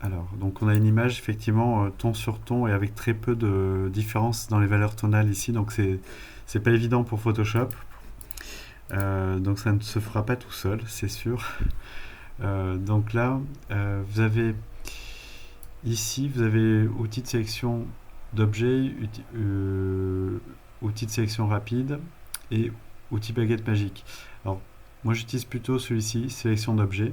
Alors, donc on a une image effectivement ton sur ton et avec très peu de différence dans les valeurs tonales ici, donc c'est pas évident pour Photoshop. Donc ça ne se fera pas tout seul, c'est sûr. Donc là, vous avez ici, vous avez outil de sélection d'objets, outil de sélection rapide et outil baguette magique. Alors, moi j'utilise plutôt celui-ci, sélection d'objets.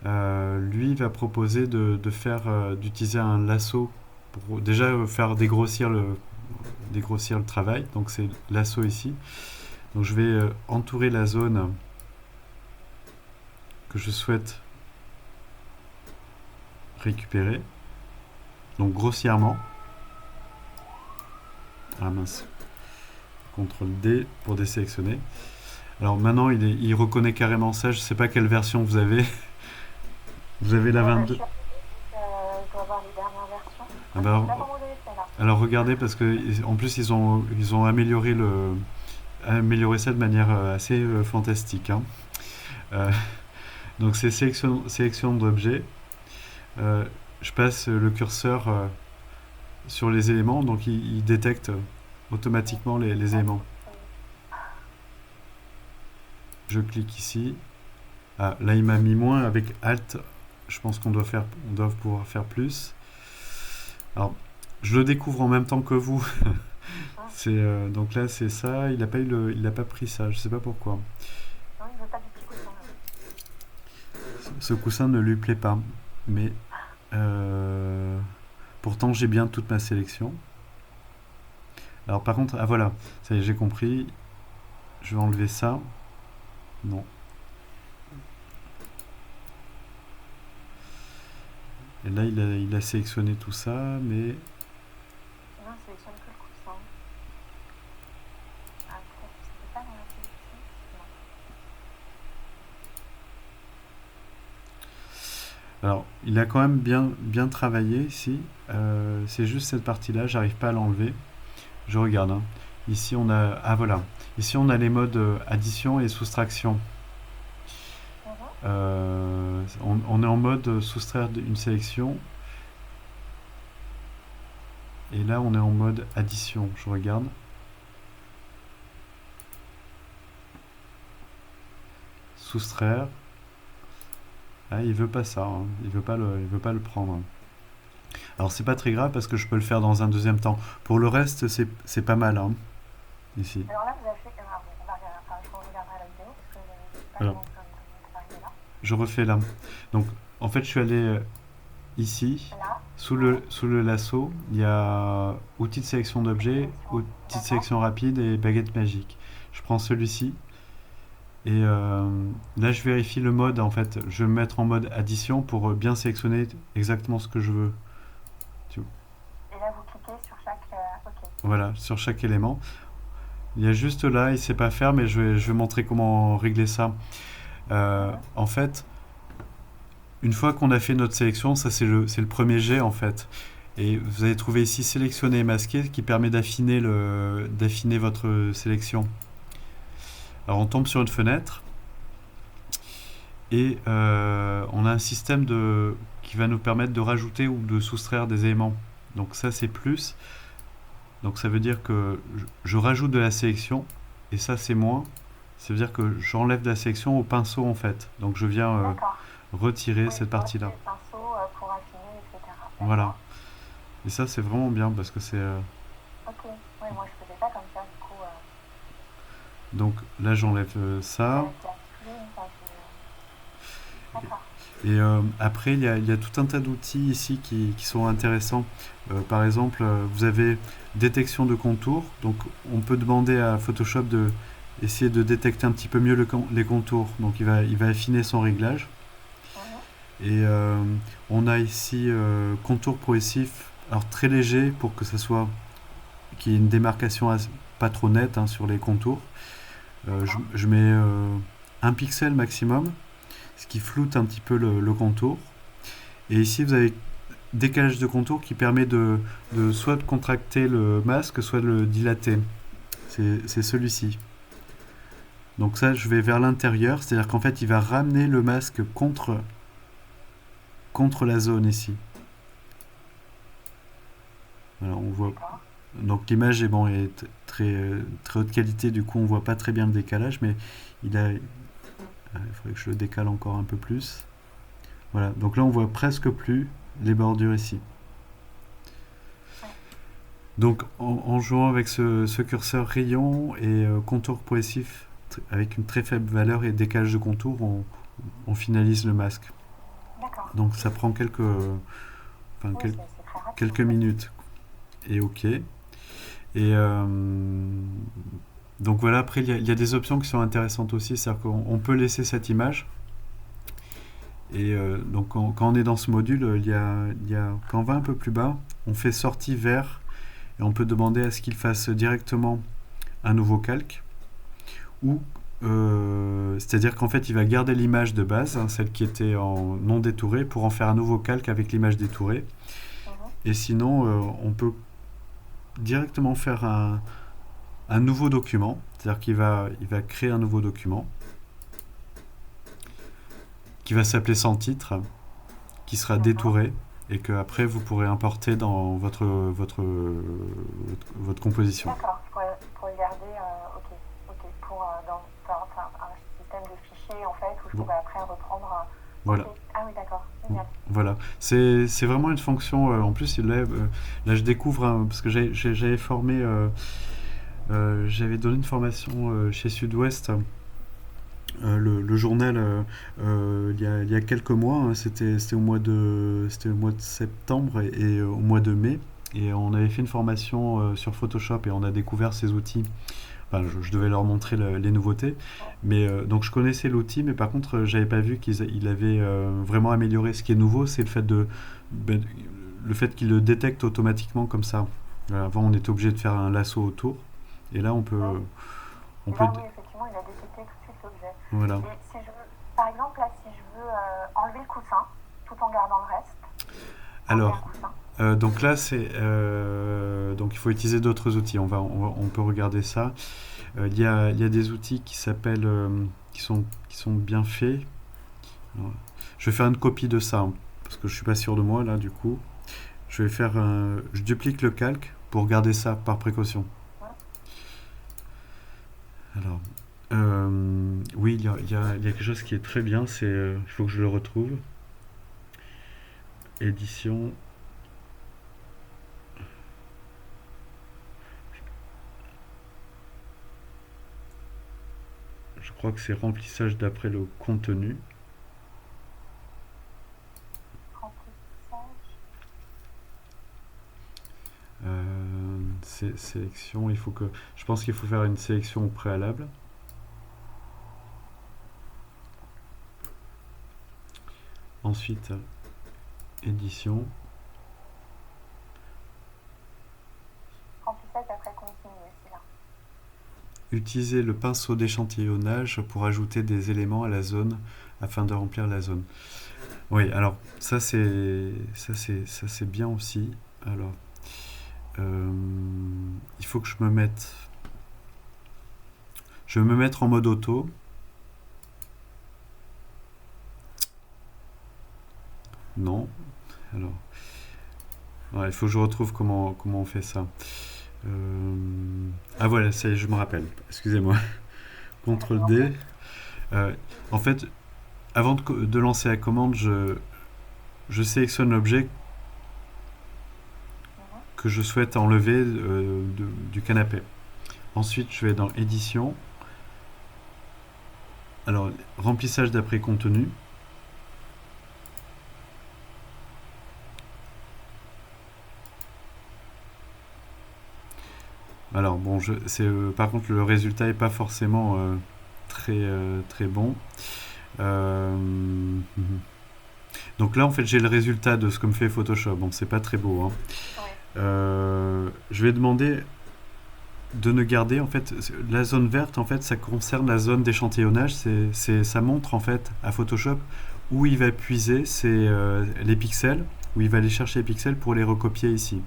Lui va proposer de faire, d'utiliser un lasso pour déjà faire dégrossir le travail. Donc c'est lasso ici. Donc je vais entourer la zone que je souhaite récupérer. Donc grossièrement. Ah mince. CTRL D pour désélectionner. Alors maintenant il reconnaît carrément ça. Je ne sais pas quelle version vous avez. Vous avez la 22. Je dois avoir les dernières versions. Ah Je ne sais bah, pas comment vous avez fait là. alors regardez parce que en plus ils ont amélioré ça de manière assez fantastique, hein. Euh, donc c'est sélection d'objets. Euh, je passe le curseur sur les éléments, donc il détecte automatiquement les éléments. Je clique ici. Ah, là il m'a mis moins avec Alt. Je pense on doit pouvoir faire plus. Alors, je le découvre en même temps que vous. Donc là c'est ça. Il a pas pris ça. Je sais pas pourquoi. Non, il ne veut pas du petit coussin. Ce coussin ne lui plaît pas. Mais euh, pourtant j'ai bien toute ma sélection. Alors par contre, ah voilà, ça y est, j'ai compris. Je vais enlever ça. Non. Et là, il a sélectionné tout ça, mais Non, il sélectionne que le coussin. Ah, peut-être que c'était pas dans la sélection. Non. alors, il a quand même bien travaillé ici. C'est juste cette partie-là, j'arrive pas à l'enlever. Je regarde, hein. Ici, on a, ah voilà. Ici, on a les modes addition et soustraction. On est en mode soustraire une sélection. Et là, on est en mode addition. Je regarde. Soustraire. Ah, il veut pas ça, hein. Il veut pas le prendre. Alors c'est pas très grave parce que je peux le faire dans un deuxième temps. Pour le reste, c'est pas mal, hein, ici. Alors là, vous avez fait. Ah, bon, on va regarder. Enfin, je regarderai la vidéo parce que je ne sais pas Alors, comment vous êtes arrivé là. je refais là. Donc, en fait, je suis allé ici. Là, Sous le lasso, il y a outil de sélection d'objets, sélection. outil de D'accord. sélection rapide et baguette magique. Je prends celui-ci et là je vérifie le mode. En fait, je vais me mettre en mode addition pour bien sélectionner exactement ce que je veux. Et là, vous cliquez sur chaque. Ok. Voilà, sur chaque élément. Il y a juste là, il ne sait pas faire, mais je vais montrer comment régler ça. En fait, une fois qu'on a fait notre sélection, ça c'est le premier jet en fait. Et vous allez trouver ici sélectionner et masquer qui permet d'affiner votre sélection. Alors on tombe sur une fenêtre et on a un système qui va nous permettre de rajouter ou de soustraire des éléments. Donc ça c'est plus. Donc ça veut dire que je rajoute de la sélection et ça c'est moins. Ça veut dire que j'enlève de la sélection au pinceau en fait. Donc je viens D'accord. retirer Oui, cette je vois, c'est partie-là. le pinceau pour affiner, etc. Voilà. D'accord. Et ça c'est vraiment bien parce que c'est... Ok. Oui, moi, je faisais pas comme ça, du coup. donc là j'enlève Ça ça. casse plus. Enfin, d'accord. Et après, il y a tout un tas d'outils ici qui sont intéressants. Par exemple, vous avez détection de contours. Donc, on peut demander à Photoshop de essayer de détecter un petit peu mieux les contours. Donc, il va affiner son réglage. Mhm. Et on a ici contour progressif, alors très léger pour que ça soit qu'il y ait une démarcation pas trop nette, hein, sur les contours. D'accord. Je mets un pixel maximum, ce qui floute un petit peu le contour. Et ici, vous avez décalage de contour qui permet soit de contracter le masque, soit de le dilater. C'est celui-ci. Donc ça, je vais vers l'intérieur, c'est-à-dire qu'en fait, il va ramener le masque contre contre la zone ici. Voilà, on voit. D'accord. Donc l'image est bon, est très haute qualité, du coup on voit pas très bien le décalage, mais il faudrait que je le décale encore un peu plus. Voilà, donc là on voit presque plus les bordures ici. Ouais. Donc en jouant avec ce curseur rayon et contour progressif avec une très faible valeur et décalage de contour, on finalise le masque. D'accord. Donc ça prend enfin, Oui, c'est très rapide en quelques fait. minutes et ok. Et donc voilà, après il y a des options qui sont intéressantes aussi, c'est-à-dire qu'on peut laisser cette image. Et donc quand on est dans ce module, quand on va un peu plus bas, on fait sortie vers et on peut demander à ce qu'il fasse directement un nouveau calque ou c'est-à-dire qu'en fait il va garder l'image de base, hein, celle qui était en non détourée, pour en faire un nouveau calque avec l'image détourée. Mhm. Et sinon on peut directement faire un nouveau document, c'est-à-dire il va créer un nouveau document qui va s'appeler sans titre, qui sera D'accord. détouré et que après vous pourrez importer dans votre composition. D'accord. Pour le garder, ok. Ok. Enfin, un système de fichiers en fait où je Bon, pourrais après reprendre. voilà. Ok. Ah oui, d'accord. Génial. Voilà, c'est vraiment une fonction. En plus, là, je découvre parce que j'avais formé, j'avais donné une formation chez Sud-Ouest, le journal, il y a quelques mois. Hein, c'était au mois de septembre et au mois de mai. Et on avait fait une formation sur Photoshop et on a découvert ces outils. Enfin, je devais leur montrer les nouveautés. Mais donc je connaissais l'outil, mais par contre, j'avais pas vu qu'il avait vraiment amélioré. Ce qui est nouveau, c'est ben, le fait qu'il le détecte automatiquement comme ça. Avant, on était obligé de faire un lasso autour, et là, Ouais. on Et peut, là, oui, effectivement, il a détecté tout de suite l'objet. voilà. Et si je veux, par exemple, là, si je veux enlever le coussin tout en gardant le reste, enlever un Alors, coussin. donc là, donc il faut utiliser d'autres outils. On peut regarder ça. Il y a des outils qui s'appellent, qui sont bien faits. Alors, je vais faire une copie de ça, hein, parce que je suis pas sûr de moi là du coup. Je duplique le calque pour garder ça par précaution. Ouais. Alors, oui, il y a quelque chose qui est très bien, il faut que je le retrouve. Édition. Je crois que c'est remplissage d'après le contenu. Remplissage. Sélection, je pense qu'il faut faire une sélection au préalable. Ensuite, édition. Remplissage après continu aussi là. Utiliser le pinceau d'échantillonnage pour ajouter des éléments à la zone afin de remplir la zone. Oui, alors ça c'est bien aussi. Alors, il faut que je vais me mettre en mode auto. Non. Alors, ouais, il faut que je retrouve comment on fait ça. Ah voilà, ça y est, je me rappelle. Excusez-moi. Je vous CTRL en prie. D. Euh, En fait, avant de lancer la commande, je sélectionne l'objet Mhm. que je souhaite enlever du canapé. Ensuite, je vais dans édition. Alors, remplissage d'après contenu. Alors, bon, par contre, le résultat n'est pas forcément très bon. Euh, donc là, en fait, j'ai le résultat de ce que me fait Photoshop. Bon, c'est pas très beau, hein. Oui. Je vais demander de ne garder, en fait, la zone verte, en fait, ça concerne la zone d'échantillonnage. Ça montre, en fait, à Photoshop où il va puiser les pixels, où il va aller chercher les pixels pour les recopier ici.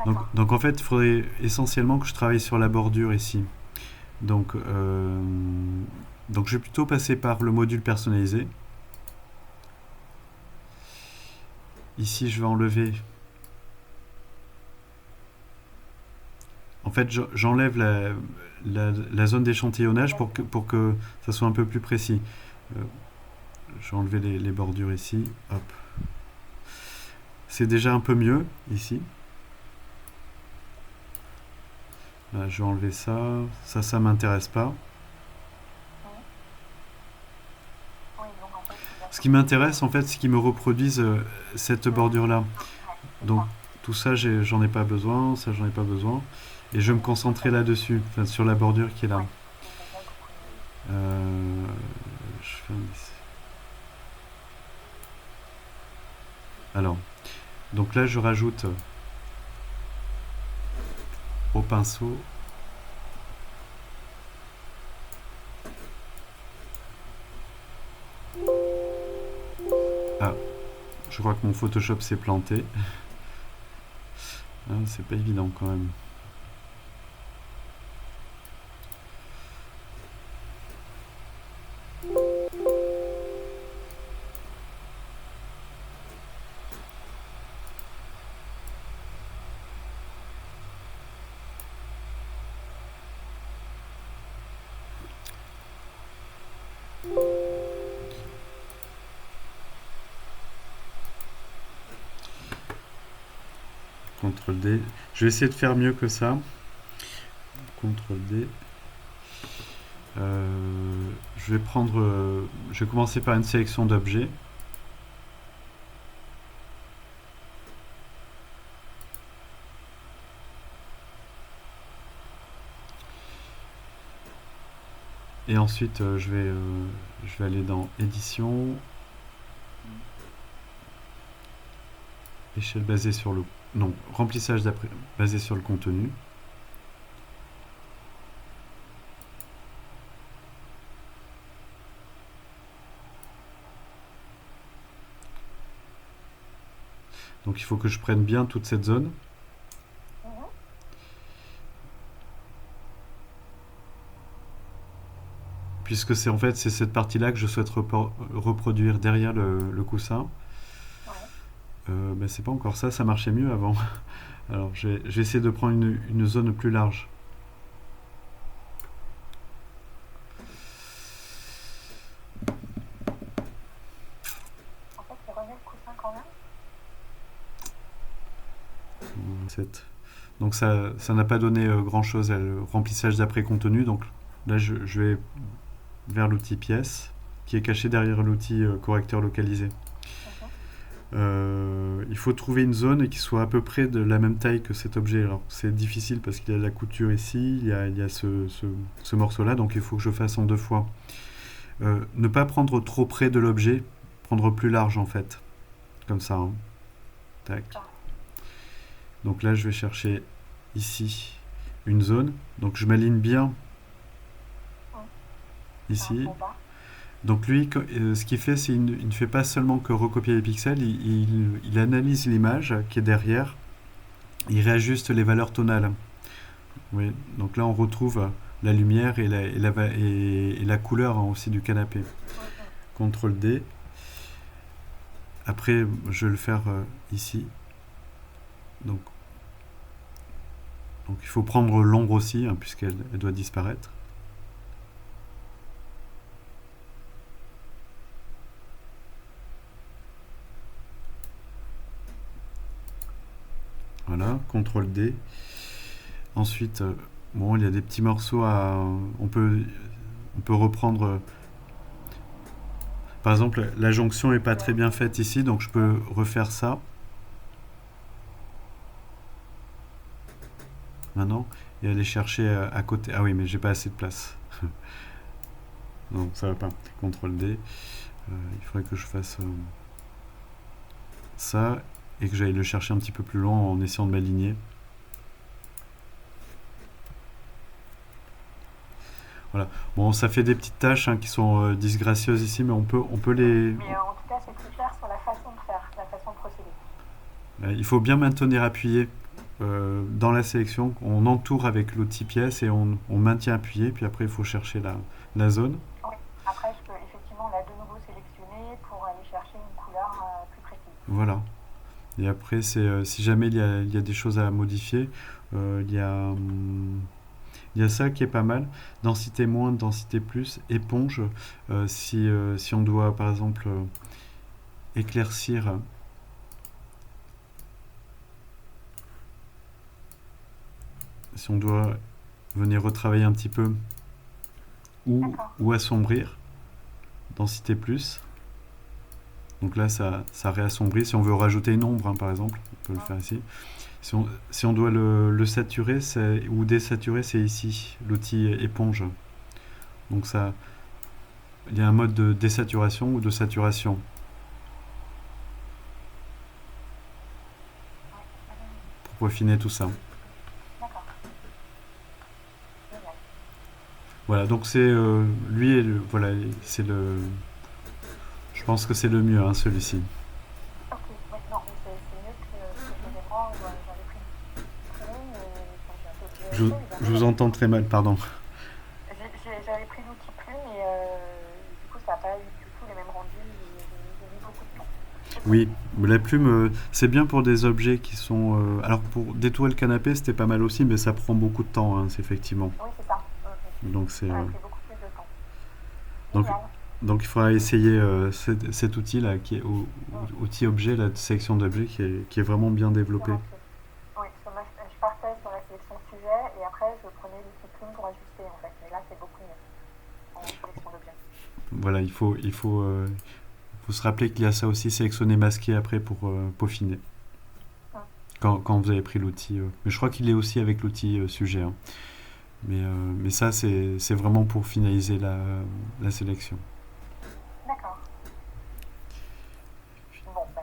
D'accord. Donc en fait, il faudrait essentiellement que je travaille sur la bordure ici. Donc, donc je vais plutôt passer par le module personnalisé. ici, je vais enlever. En fait, j'enlève la zone d'échantillonnage pour que ça soit un peu plus précis. Euh, je vais enlever les bordures ici. Hop. C'est déjà un peu mieux ici. Là, je vais enlever ça. Ça m'intéresse pas. Ce qui m'intéresse, en fait, c'est qu'ils me reproduisent cette bordure-là. Donc, tout ça, j'en ai pas besoin. Ça, j'en ai pas besoin. Et je vais me concentrer là-dessus, enfin, sur la bordure qui est là. Je fais un essai. Alors, donc là, je rajoute au pinceau. Ah, je crois que mon Photoshop s'est planté. Ah, c'est pas évident quand même. CTRL D. Je vais essayer de faire mieux que ça. CTRL D. Je vais prendre. Je vais commencer par une sélection d'objets. Et ensuite, je vais aller dans édition. Échelle basée sur le. Non, remplissage basé sur le contenu. Donc il faut que je prenne bien toute cette zone. Puisque c'est en fait c'est cette partie-là que je souhaite reproduire derrière le coussin. Ben, c'est pas encore ça, ça marchait mieux avant. Alors je vais essayer de prendre une zone plus large. En fait, c'est remettre le coussin quand même. Donc ça n'a pas donné grand-chose, le remplissage d'après contenu. Donc là je vais vers l'outil pièce qui est caché derrière l'outil correcteur localisé. Il faut trouver une zone qui soit à peu près de la même taille que cet objet. Alors c'est difficile parce qu'il y a la couture ici, il y a ce morceau-là, donc il faut que je fasse en deux fois. Ne pas prendre trop près de l'objet, prendre plus large en fait, comme ça. Hein. Tac. Donc là je vais chercher ici une zone, donc je m'aligne bien ici. Donc lui, ce qu'il fait, c'est qu'il ne fait pas seulement que recopier les pixels, il analyse l'image qui est derrière, il réajuste les valeurs tonales. Oui, donc là on retrouve la lumière et la couleur hein, aussi du canapé. CTRL D. Après, je vais le faire ici. Donc il faut prendre l'ombre aussi, hein, puisqu'elle doit disparaître. Voilà, CTRL D. Ensuite, bon, il y a des petits morceaux à. On peut reprendre. Par exemple, la jonction n'est pas très bien faite ici, donc je peux refaire ça. Maintenant, et aller chercher à côté. Ah oui, mais j'ai pas assez de place. Non, ça va pas. CTRL D. Il faudrait que je fasse ça et que j'aille le chercher un petit peu plus loin en essayant de m'aligner. Voilà. Bon, ça fait des petites tâches hein, qui sont disgracieuses ici, mais on peut les. Mais en tout cas, c'est plus clair sur la façon de faire, la façon de procéder. Il faut bien maintenir appuyé dans la sélection. On entoure avec l'outil pièce et on maintient appuyé, puis après il faut chercher la zone. Oui. Après, je peux effectivement là de nouveau sélectionner pour aller chercher une couleur plus précise. Voilà. Et après, si jamais il y a des choses à modifier, il y a, il y a ça qui est pas mal. Densité moins, densité plus, éponge. Si on doit, par exemple, éclaircir, si on doit venir retravailler un petit peu D'accord. ou assombrir, densité plus. Donc là, ça réassombrit. Si on veut rajouter une ombre, hein, par exemple, on peut le faire ici. Si on doit le saturer ou désaturer, c'est ici, l'outil éponge. Donc ça, il y a un mode de désaturation ou de saturation. Ouais. Pour peaufiner tout ça. D'accord. Génial. Voilà, donc c'est lui, voilà, c'est le. Je pense que c'est le mieux, hein, celui-ci. Ok, ouais, non, mais c'est mieux que ce que je faisais moi, où j'avais pris l'outil plume, et enfin, j'ai un peu Je, vérifié, mais je j'avais vous entends très mal, pardon. j'avais pris l'outil plume, et du coup, ça n'a pas eu du tout les mêmes rendus, et j'ai mis beaucoup de temps. Ok, Oui, la plume, c'est bien pour des objets qui sont. Alors pour détourer le canapé, c'était pas mal aussi, mais ça prend beaucoup de temps, hein, c'est effectivement. oui, c'est ça. Donc c'est. Ça a pris beaucoup plus de temps. Donc, Génial. donc il faudra essayer cet outil-là, qui est Mm, outil objet, la sélection d'objets, qui est vraiment bien développé. Volontiers. Oui, parce que moi, je partais sur la sélection sujet, et après, je prenais l'outil plume pour ajuster, en fait. Mais là, c'est beaucoup mieux en sélection d'objets. Voilà, il faut se rappeler qu'il y a ça aussi, sélectionner masqué après pour peaufiner. Mm, Quand vous avez pris l'outil. Mais je crois qu'il est aussi avec l'outil sujet, hein. Mais ça, c'est vraiment pour finaliser la sélection. d'accord. Bon, bah,